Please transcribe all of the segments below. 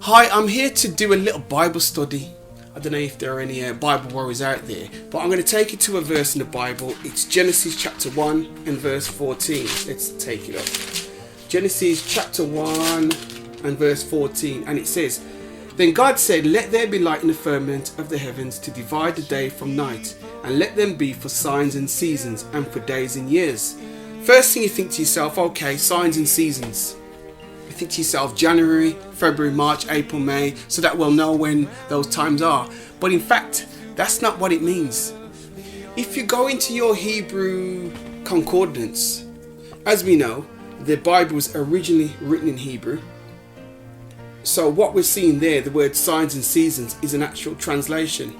Hi, I'm here to do a little Bible study. I don't know if there are any Bible warriors out there, but I'm going to take you to a verse in the Bible. It's Genesis chapter 1 and verse 14. Let's take it up. Genesis chapter 1 and verse 14, and it says, "Then God said, let there be light in the firmament of the heavens to divide the day from night, and let them be for signs and seasons and for days and years." First thing you think to yourself, okay, signs and seasons. You think to yourself January, February, March, April, May, so that we'll know when those times are. But in fact, that's not what it means. If you go into your Hebrew concordance, as we know, the Bible was originally written in Hebrew. So what we're seeing there, the word signs and seasons, is an actual translation.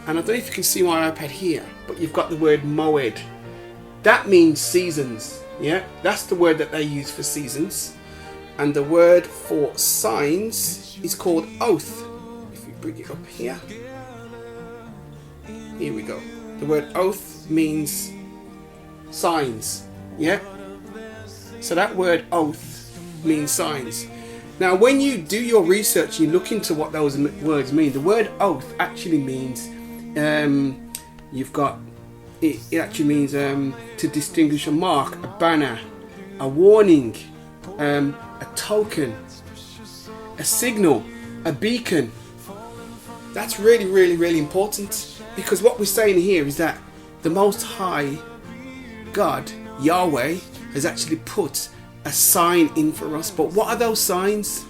And I don't know if you can see my iPad here, but you've got the word Moed. That means seasons. Yeah, that's the word that they use for seasons. And the word for signs is called oath. If we bring it up here. Here we go. The word oath means signs. Yeah? So that word oath means signs. Now when you do your research, you look into what those words mean. The word oath actually means, it actually means to distinguish a mark, a banner, a warning, a token, a signal, a beacon. That's really, really, really important, because what we're saying here is that the Most High God, Yahweh, has actually put a sign in for us. But what are those signs?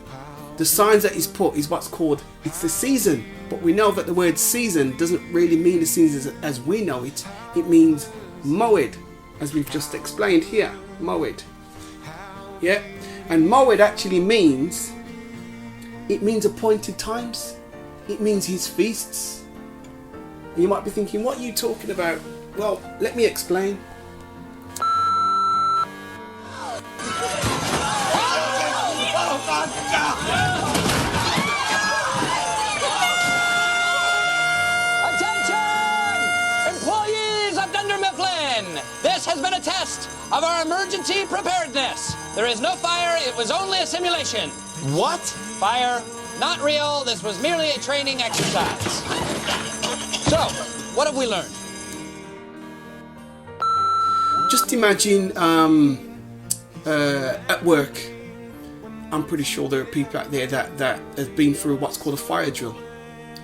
The signs that he's put is what's called, it's the season. But we know that the word season doesn't really mean the seasons as we know it. It means Moed, as we've just explained here. Moed. Yeah? And Moed actually means, it means appointed times. It means his feasts. And you might be thinking, what are you talking about? Well, let me explain. This has been a test of our emergency preparedness. There is no fire. It was only a simulation. What? Fire, not real. This was merely a training exercise. So, what have we learned? Just imagine at work, I'm pretty sure there are people out there that have been through what's called a fire drill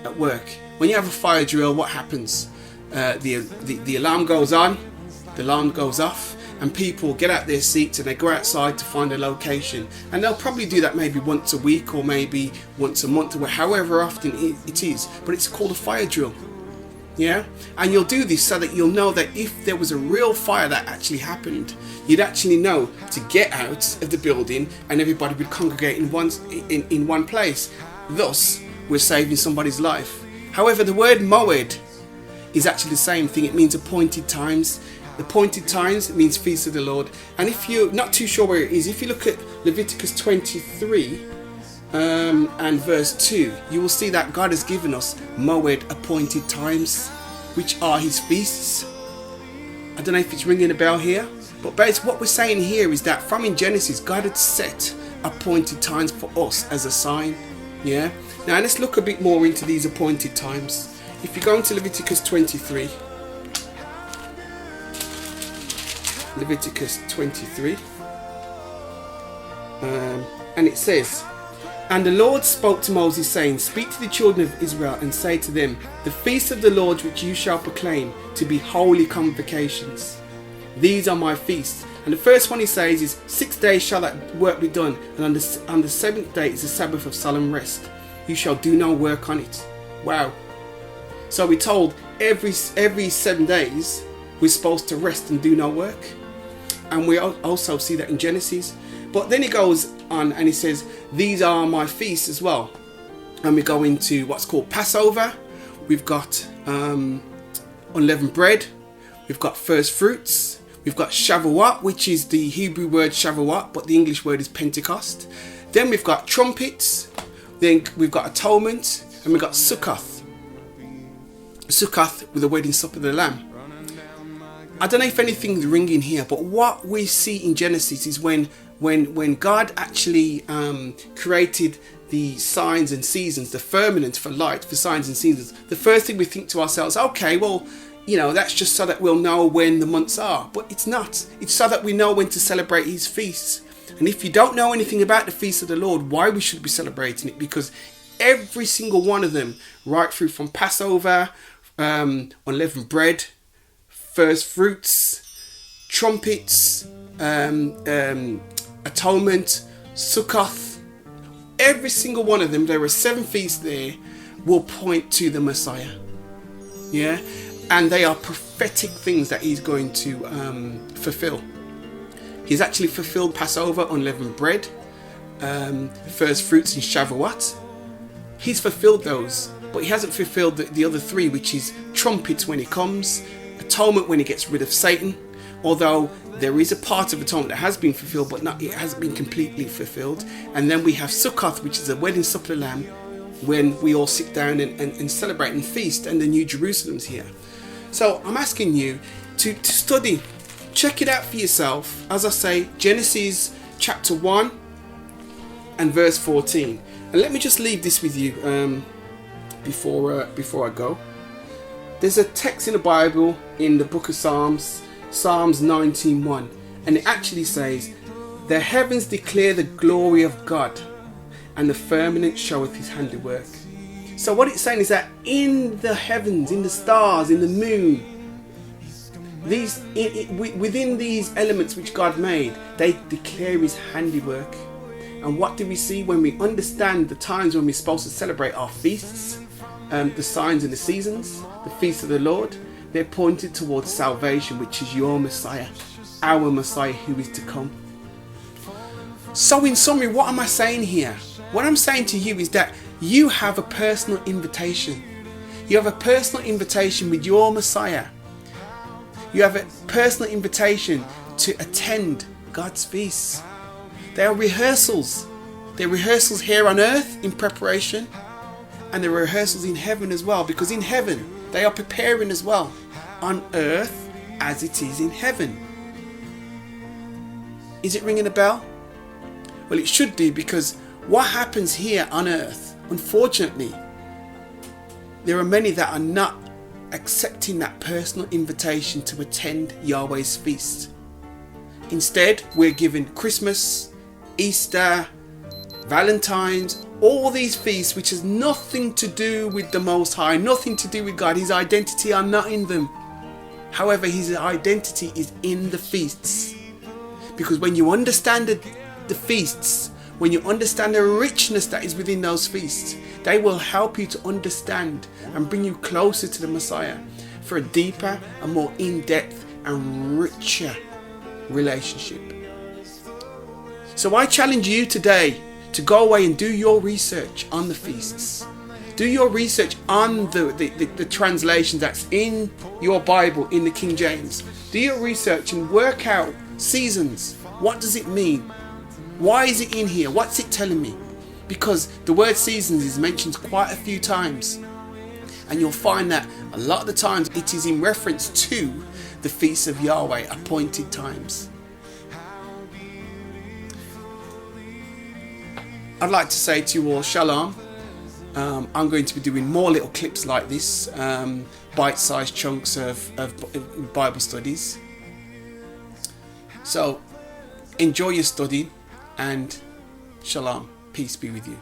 at work. When you have a fire drill, what happens? The alarm goes on. The alarm goes off and people get out their seats and they go outside to find a location, and they'll probably do that maybe once a week or maybe once a month or however often it is, but it's called a fire drill. Yeah, and you'll do this so that you'll know that if there was a real fire that actually happened, you'd actually know to get out of the building and everybody would congregate in one place. Thus we're saving somebody's life. However, the word Moed is actually the same thing. It means appointed times. Appointed times, it means feast of the Lord. And if you're not too sure where it is, if you look at Leviticus 23 and verse 2, you will see that God has given us Moed, appointed times, which are his feasts. I don't know if it's ringing a bell here, but basically what we're saying here is that from in Genesis, God had set appointed times for us as a sign. Yeah. Now let's look a bit more into these appointed times. If you go into Leviticus 23, Leviticus 23, and it says, "And the Lord spoke to Moses, saying, Speak to the children of Israel, and say to them, The feast of the Lord which you shall proclaim to be holy convocations. These are my feasts." And the first one he says is, 6 days shall that work be done, and on the seventh day is the Sabbath of solemn rest. You shall do no work on it. Wow. So we're told every 7 days we're supposed to rest and do no work. And we also see that in Genesis. But then he goes on and he says, these are my feasts as well. And we go into what's called Passover. We've got unleavened bread. We've got first fruits. We've got Shavuot, which is the Hebrew word Shavuot, but the English word is Pentecost. Then we've got trumpets. Then we've got atonement. And we've got Sukkoth. Sukkoth with the wedding supper of the Lamb. I don't know if anything's ringing here, but what we see in Genesis is when God actually created the signs and seasons, the firmament for light, for signs and seasons, the first thing we think to ourselves, okay, well, that's just so that we'll know when the months are. But it's not. It's so that we know when to celebrate his feasts. And if you don't know anything about the feast of the Lord, why we should be celebrating it? Because every single one of them, right through from Passover, unleavened bread, first fruits, trumpets, atonement, Sukkoth, every single one of them, there are 7 feasts there, will point to the Messiah. Yeah? And they are prophetic things that he's going to fulfill. He's actually fulfilled Passover, unleavened bread, first fruits in Shavuot. He's fulfilled those, but he hasn't fulfilled the other 3, which is trumpets when he comes, atonement when he gets rid of Satan, although there is a part of atonement that has been fulfilled, but it hasn't been completely fulfilled. And then we have Sukkoth, which is a wedding supper of the Lamb, when we all sit down and celebrate and feast, and the New Jerusalem's here. So I'm asking you to study, check it out for yourself. As I say, Genesis chapter 1 and verse 14. And let me just leave this with you before I go. There's a text in the Bible in the book of Psalms 19:1, and it actually says, "The heavens declare the glory of God, and the firmament showeth his handiwork." So what it's saying is that in the heavens, in the stars, in the moon, within these elements which God made, they declare his handiwork. And what do we see when we understand the times when we're supposed to celebrate our feasts, the signs and the seasons, the feasts of the Lord? They're pointed towards salvation, which is your Messiah, our Messiah who is to come. So in summary, what am I saying here? What I'm saying to you is that you have a personal invitation. You have a personal invitation with your Messiah. You have a personal invitation to attend God's feasts. They are rehearsals. They're rehearsals here on earth in preparation, and they're rehearsals in heaven as well, because in heaven they are preparing as well, on earth as it is in heaven. Is it ringing a bell? Well, it should do, because what happens here on earth, unfortunately, there are many that are not accepting that personal invitation to attend Yahweh's feast. Instead, we're given Christmas, Easter, Valentine's, all these feasts which has nothing to do with the Most High, nothing to do with God. His identity are not in them. However, his identity is in the feasts. Because when you understand the feasts, when you understand the richness that is within those feasts, they will help you to understand and bring you closer to the Messiah for a deeper and more in-depth and richer relationship. So I challenge you today to go away and do your research on the feasts. Do your research on the translations that's in your Bible, in the King James. Do your research and work out seasons. What does it mean? Why is it in here? What's it telling me? Because the word seasons is mentioned quite a few times. And you'll find that a lot of the times it is in reference to the feasts of Yahweh, appointed times. I'd like to say to you all, Shalom. I'm going to be doing more little clips like this, bite-sized chunks of Bible studies. So enjoy your study, and Shalom. Peace be with you.